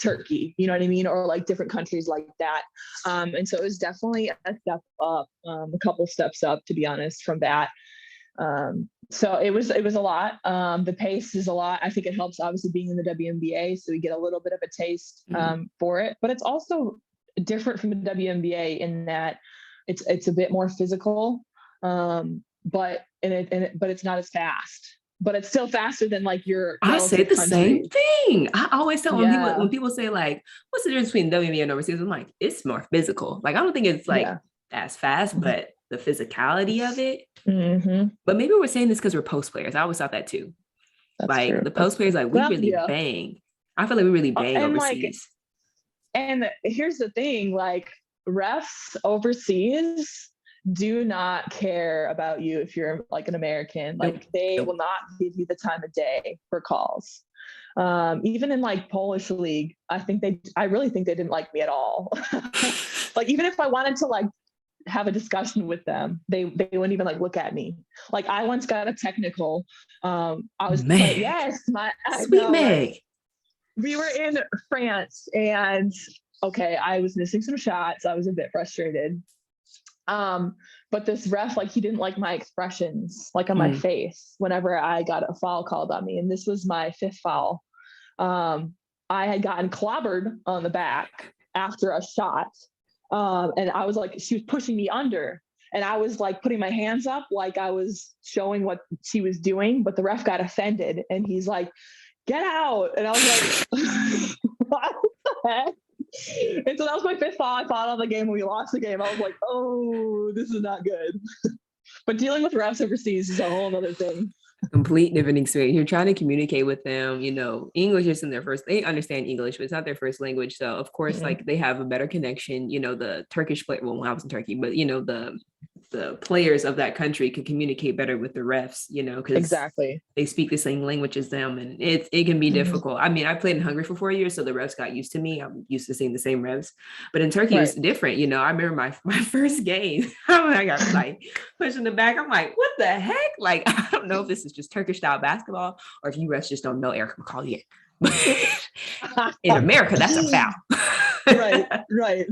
Turkey, you know what I mean? Or like different countries like that. And so it was definitely a step up, a couple steps up, to be honest, from that. So it was a lot. The pace is a lot. I think it helps obviously being in the WNBA. So we get a little bit of a taste for it, but it's also different from the WNBA in that it's a bit more physical, but it's not as fast. But it's still faster than like your.
I say the same thing. I always tell when people say like, "What's the difference between WNBA and overseas?" I'm like, it's more physical. Like I don't think it's like as fast, but the physicality of it. But maybe we're saying this because we're post players. I always thought that too. That's like true. The post players, like we really bang. I feel like we really bang overseas.
And here's the thing: like refs overseas do not care about you if you're like an American. Like they will not give you the time of day for calls. Even in like Polish league, I really think they didn't like me at all. Like even if I wanted to like have a discussion with them, they wouldn't even like look at me. Like I once got a technical. I was like, yes,
sweet Meg.
Like, we were in France and I was missing some shots. I was a bit frustrated. But this ref, like he didn't like my expressions, like on my face whenever I got a foul called on me. And this was my 5th foul. I had gotten clobbered on the back after a shot. And I was like, she was pushing me under and I was like putting my hands up, like I was showing what she was doing, but the ref got offended and he's like, get out. And I was like, what the heck? And so that was my 5th foul. I fought on the game when we lost the game. I was like, oh, this is not good. But dealing with refs overseas is a whole other thing.
Complete different experience. You're trying to communicate with them, English isn't their first, they understand English, but it's not their first language. So of course, like they have a better connection, the Turkish player, well, when I was in Turkey, but the the players of that country can communicate better with the refs, because
Exactly.
they speak the same language as them, and it can be difficult. I mean, I played in Hungary for 4 years, so the refs got used to me. I'm used to seeing the same refs, but in Turkey it was different. I remember my first game, I got like pushed in the back. I'm like, what the heck? Like, I don't know if this is just Turkish style basketball or if you refs just don't know Erica McCall yet. In America, that's a foul.
Right.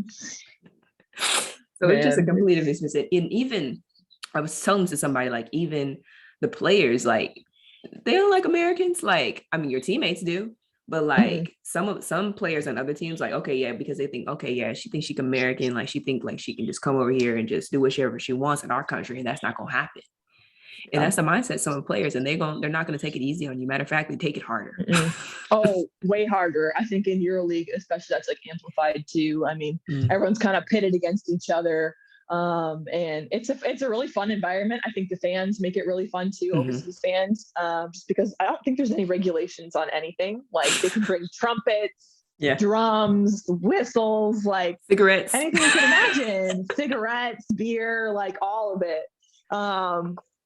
So it's just a complete mismatch. And even I was telling to somebody, like, even the players, like, they don't like Americans. Like, I mean, your teammates do, but like some players on other teams, like, okay, yeah, because they think, okay, yeah, she thinks she's American, like she think like she can just come over here and just do whatever she wants in our country, and that's not gonna happen. And that's the mindset some of the players, and they're not going to take it easy on you. Matter of fact, they take it harder.
Oh, way harder. I think in EuroLeague, especially, that's like amplified too. I mean, everyone's kind of pitted against each other. And it's a really fun environment. I think the fans make it really fun too, overseas fans, just because I don't think there's any regulations on anything. Like, they can bring trumpets, drums, whistles, like
cigarettes,
anything you can imagine, cigarettes, beer, like all of it.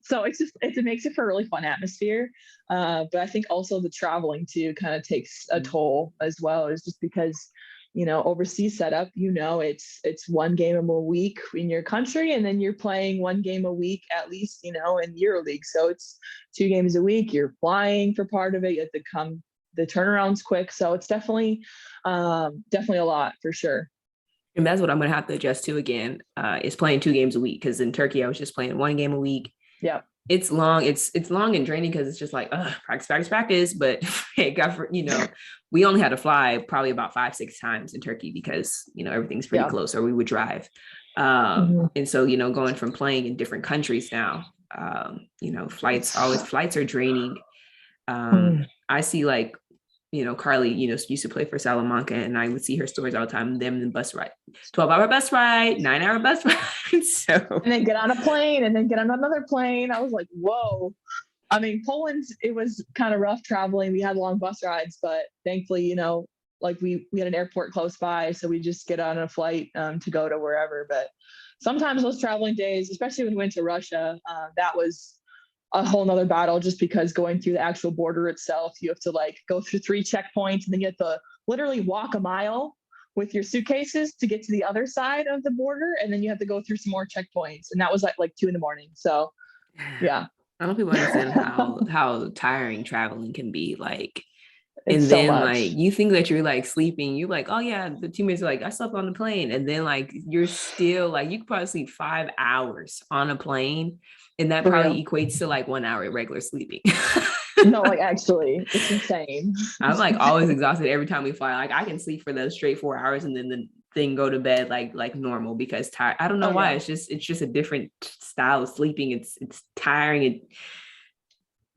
So it makes it for a really fun atmosphere. But I think also the traveling too kind of takes a toll as well, is just because, overseas setup, it's one game a week in your country, and then you're playing one game a week at least, in EuroLeague. So it's 2 games a week. You're flying for part of it. You have to come, the turnaround's quick. So it's definitely a lot for sure.
And that's what I'm going to have to adjust to again, is playing 2 games a week. Because in Turkey, I was just playing 1 game a week.
Yeah.
It's long. It's long and draining because it's just like, practice. But hey, we only had to fly probably about 5-6 times in Turkey because, everything's pretty close, or we would drive. And so, going from playing in different countries now, flights are draining. I see, like, Carly, used to play for Salamanca, and I would see her stories all the time. Them in bus ride, 12-hour bus ride, 9-hour bus ride. So, and
then get on a plane, and then get on another plane. I was like, whoa. I mean, Poland, it was kind of rough traveling. We had long bus rides, but thankfully, like we had an airport close by, so we just get on a flight to go to wherever. But sometimes those traveling days, especially when we went to Russia, that was a whole nother battle, just because going through the actual border itself, you have to like go through 3 checkpoints, and then you have to literally walk a mile with your suitcases to get to the other side of the border, and then you have to go through some more checkpoints, and that was like 2 a.m. So yeah,
I don't people understand how tiring traveling can be. Like,
it's
and then
so
like you think that you're like sleeping, you're like, oh yeah, the teammates are like, I slept on the plane, and then like you're still like, you could probably sleep 5 hours on a plane, and that probably equates to like 1 hour regular sleeping.
No, like, actually, it's insane.
I'm like always exhausted every time we fly. Like, I can sleep for those straight 4 hours and then the thing go to bed like normal, because I don't know why. Yeah. It's just a different style of sleeping. It's tiring. It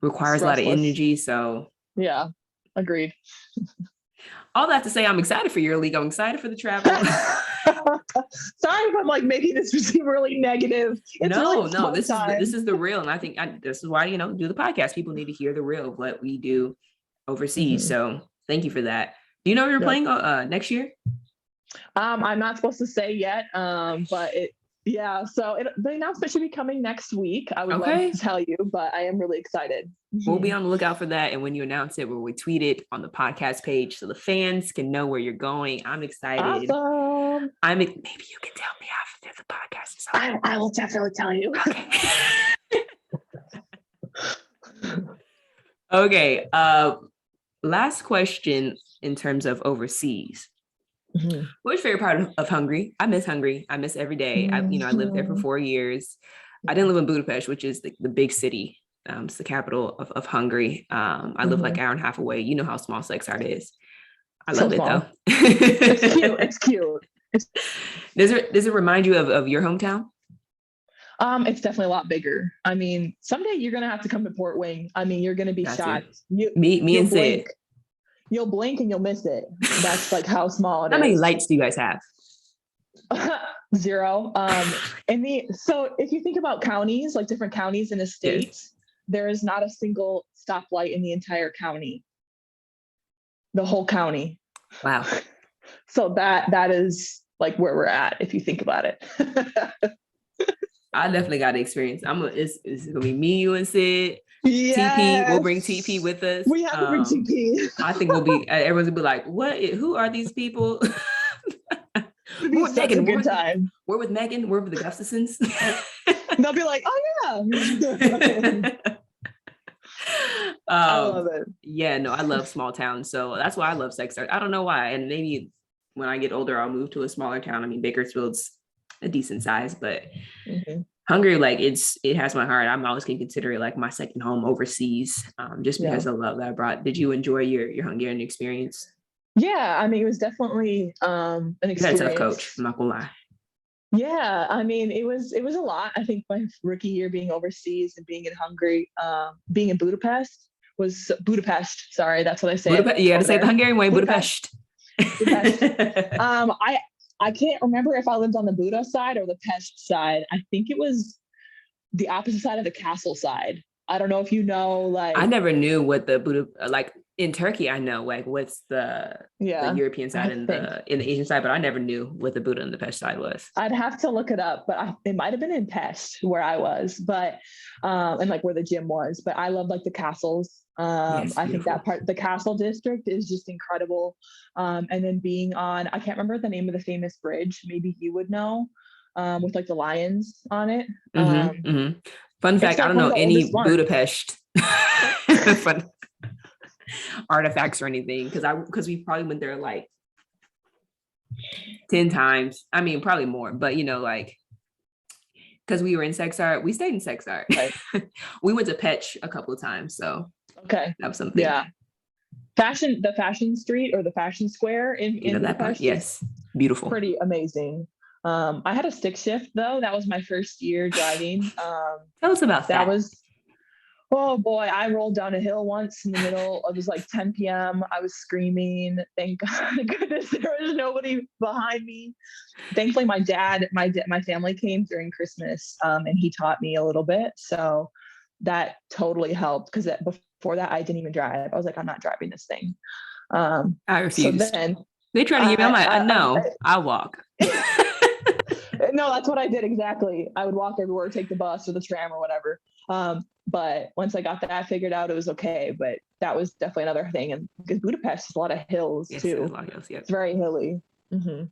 requires a lot of energy. So
yeah, agreed.
All that to say, I'm excited for EuroLeague. I'm excited for the travel.
Sorry if I'm like making this seem really negative.
No, this is the real, and I think this is why do the podcast. People need to hear the real of what we do overseas. So thank you for that. Do you know you're playing next year?
I'm not supposed to say yet, but so the announcement should be coming next week. I would love to tell you, but I am really excited.
We'll be on the lookout for that, and when you announce it, we'll retweet it on the podcast page so the fans can know where you're going. I'm excited.
Awesome.
Maybe you can tell me after the podcast is over.
I will definitely tell you.
Okay. Last question in terms of overseas. What's your favorite part of Hungary? I miss Hungary. I miss every day. I lived there for 4 years. I didn't live in Budapest, which is the big city. It's the capital of Hungary. I live like an hour and a half away. You know how small Sexart is. I love it though.
It's cute.
Does it remind you of your hometown?
It's definitely a lot bigger. I mean, someday you're gonna have to come to Port Wing. I mean, you're gonna be shocked.
Me and Sid.
You'll blink and you'll miss it. That's like how small it is.
How many lights do you guys have?
0. So if you think about counties, like different counties in a state, there is not a single stoplight in the entire county. The whole county.
Wow.
So that is like where we're at, if you think about it.
I definitely got to experience. It's gonna be me, you, and Sid. TP, we'll
Yes.
bring TP with us.
We have to bring TP.
I think everyone's gonna be like, what? Who are these people?
It'd be such a good time.
We're with Megan. We're with the Gustafsons.
They'll be like, oh yeah. I love it.
Yeah, no, I love small towns. So that's why I love sex art. I don't know why. And maybe when I get older, I'll move to a smaller town. I mean, Bakersfield's a decent size, but Hungary, like it has my heart. I'm always gonna consider it like my second home overseas, just because of the love that I brought. Did you enjoy your Hungarian experience?
Yeah, I mean, it was definitely an experience.
You had a tough coach, I'm not gonna lie.
Yeah, I mean, it was a lot. I think my rookie year being overseas and being in Hungary, being in Budapest. Sorry, that's what I say.
You got to say the Hungarian way, Budapest.
I can't remember if I lived on the Buda side or the Pest side. I think it was the opposite side of the castle side. I don't know if you know, like
I never knew what the Buda, like in Turkey, I know like what's the European side and the Asian side, but I never knew what the Buda and the Pest side was.
I'd have to look it up, but it might have been in Pest where I was, but and like where the gym was. But I love like the castles.
Yes,
I think that part, the castle district, is just incredible. And then being on, I can't remember the name of the famous bridge. Maybe you would know, with like the lions on it.
Fun fact: I don't know any Budapest fun artifacts or anything because we probably went there like 10 times. I mean, probably more, but you know, like because we were in sex art, we stayed in sex art.
Right.
We went to Petch a couple of times, so
okay,
that was something.
Yeah, the fashion street or the fashion square in
that part. Yes, beautiful,
pretty amazing. I had a stick shift though. That was my first year driving.
Tell us about that.
Oh boy, I rolled down a hill once in the middle. It was like 10 p.m. I was screaming. Thank goodness there was nobody behind me. Thankfully, my family came during Christmas, and he taught me a little bit. So that totally helped because before that, I didn't even drive. I was like, I'm not driving this thing.
I refused.
So then
they try to give me. I'm like, no, I'll walk.
No, that's what I did exactly. I would walk everywhere, take the bus or the tram or whatever. But once I got that figured out, it was okay. But that was definitely another thing. And because Budapest has a lot of hills too. A lot of hills, yeah. It's very hilly. Mm-hmm.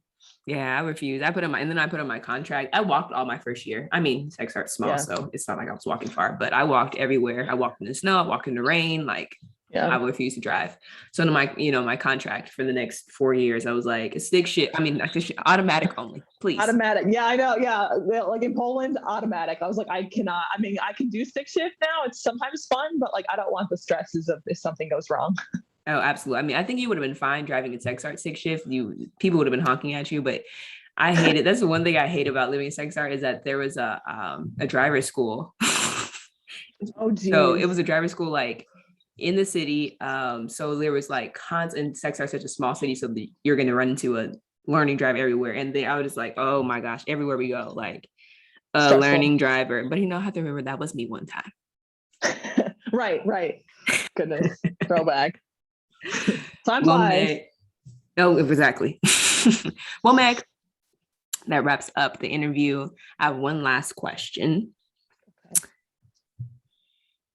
Yeah, I refused. I put on my contract. I walked all my first year. I mean, sex art's small, so it's not like I was walking far, but I walked everywhere. I walked in the snow, I walked in the rain, like I refused to drive. So in my contract for the next 4 years, I was like, a stick shift. I mean, like automatic only, please.
Automatic. Yeah, I know. Yeah. Like in Poland, automatic. I was like, I cannot. I mean, I can do stick shift now. It's sometimes fun, but like, I don't want the stresses of if something goes wrong.
Oh, absolutely. I mean, I think you would have been fine driving in sex art stick shift. People would have been honking at you, but I hate it. That's the one thing I hate about living in sex art is that there was a driver's school.
Oh, geez.
So it was a driver's school, like in the city. So there was like constant sex art, such a small city. So you're going to run into a learning drive everywhere. And I was just like, oh my gosh, everywhere we go, like a stressful learning driver. But I have to remember that was me one time.
Right. Goodness. Throwback. Time flies.
Oh, exactly. Well, Meg, that wraps up the interview. I have one last question. Okay.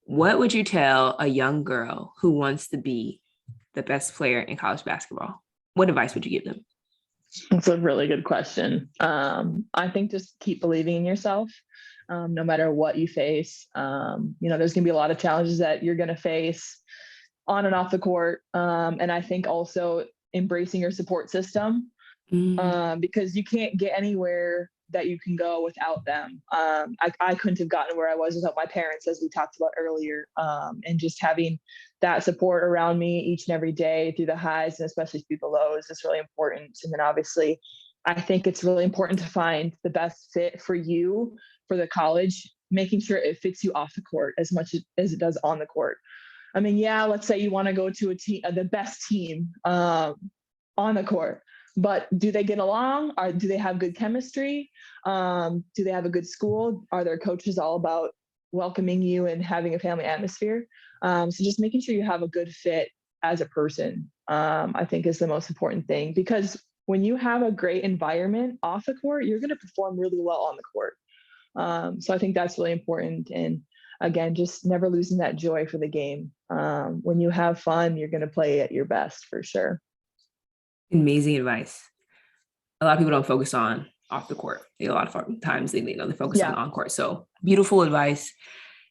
What would you tell a young girl who wants to be the best player in college basketball? What advice would you give them?
That's a really good question. I think just keep believing in yourself, no matter what you face. There's going to be a lot of challenges that you're going to face on and off the court. And I think also embracing your support system, because you can't get anywhere that you can go without them. I couldn't have gotten where I was without my parents, as we talked about earlier. And just having that support around me each and every day through the highs and especially through the lows is really important. And then obviously, I think it's really important to find the best fit for you for the college, making sure it fits you off the court as much as it does on the court. I mean, let's say you want to go to a team, the best team on the court, but do they get along? Do they have good chemistry? Do they have a good school? Are their coaches all about welcoming you and having a family atmosphere? So just making sure you have a good fit as a person, I think is the most important thing, because when you have a great environment off the court, you're going to perform really well on the court. So I think that's really important. And again, just never losing that joy for the game. When you have fun, you're going to play at your best for sure.
Amazing advice. A lot of people don't focus on off the court. A lot of times they focus on court. So beautiful advice.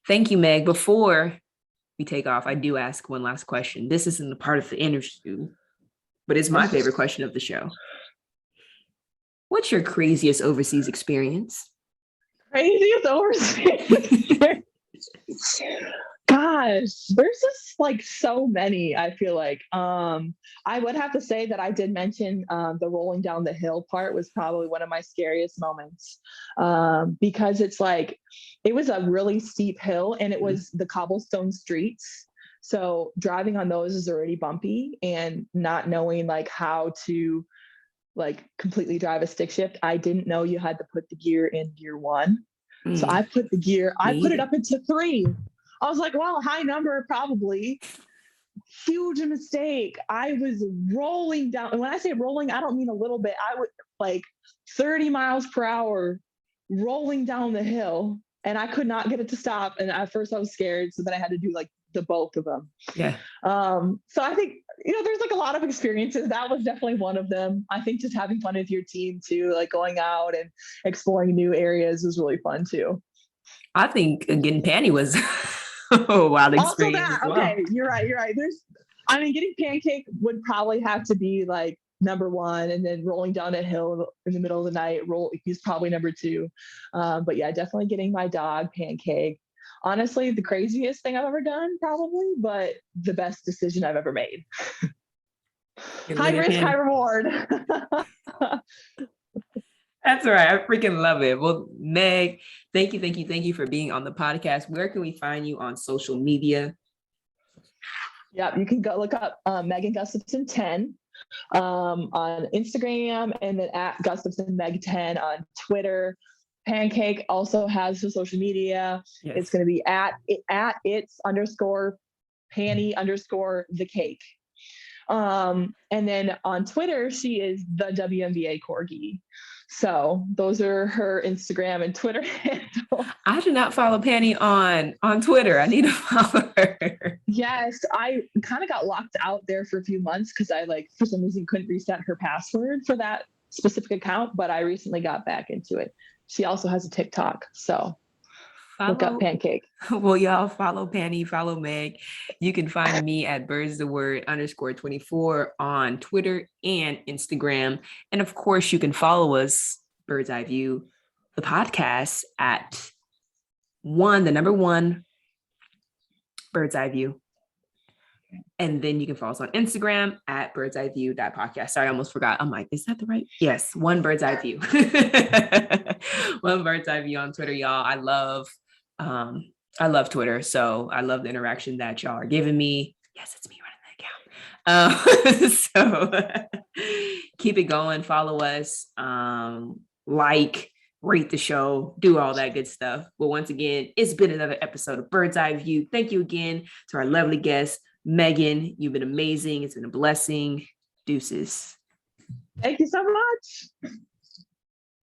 Thank you, Meg. Before we take off, I do ask one last question. This isn't the part of the interview, but it's my favorite question of the show. What's your craziest overseas experience?
Craziest overseas? Gosh, there's just like so many, I feel like. I would have to say that I did mention the rolling down the hill part was probably one of my scariest moments, because it's like, it was a really steep hill and it was the cobblestone streets. So driving on those is already bumpy, and not knowing like how to like completely drive a stick shift. I didn't know you had to put the gear in gear 1. So I put it up into 3. I was like, well, high number, probably. Huge mistake. I was rolling down. And when I say rolling, I don't mean a little bit. I would like 30 miles per hour rolling down the hill, and I could not get it to stop. And at first I was scared. So then I had to do like the both of them.
Yeah.
So I think, there's like a lot of experiences. That was definitely one of them. I think just having fun with your team too, like going out and exploring new areas was really fun too.
I think getting panty was a wild experience.
Also that,
as well.
okay, you're right. Getting pancake would probably have to be like number 1, and then rolling down a hill in the middle of the night, he's probably number 2. But yeah, definitely getting my dog pancake. Honestly, the craziest thing I've ever done, probably, but the best decision I've ever made. High risk, high reward.
That's all right. I freaking love it. Well, Meg, thank you for being on the podcast. Where can we find you on social media?
Yeah, you can go look up Megan Gustafson 10 on Instagram, and then at Gustafson Meg 10 on Twitter. Pancake also has the social media. Yes. It's going to be at it's _ Panny _ the cake. And then on Twitter, she is the WNBA Corgi. So those are her Instagram and Twitter handles.
I do not follow Panny on Twitter. I need to follow her.
Yes, I kind of got locked out there for a few months because I for some reason couldn't reset her password for that specific account, but I recently got back into it. She also has a TikTok, so look up Pancake.
Well, y'all follow Panny, follow Meg. You can find me at birdstheword_24 on Twitter and Instagram. And of course, you can follow us, Bird's Eye View, the podcast, at the number 1, Bird's Eye View. And then you can follow us on Instagram at birdseyeView.podcast. Sorry, I almost forgot. I'm like, is that the right? Yes, 1 Bird's Eye View. 1 Bird's Eye View on Twitter, y'all. I love Twitter. So I love the interaction that y'all are giving me. Yes, it's me running the account. So keep it going. Follow us. Rate the show, do all that good stuff. But once again, it's been another episode of Bird's Eye View. Thank you again to our lovely guest, Megan. You've been amazing. It's been a blessing. Deuces.
Thank you so much.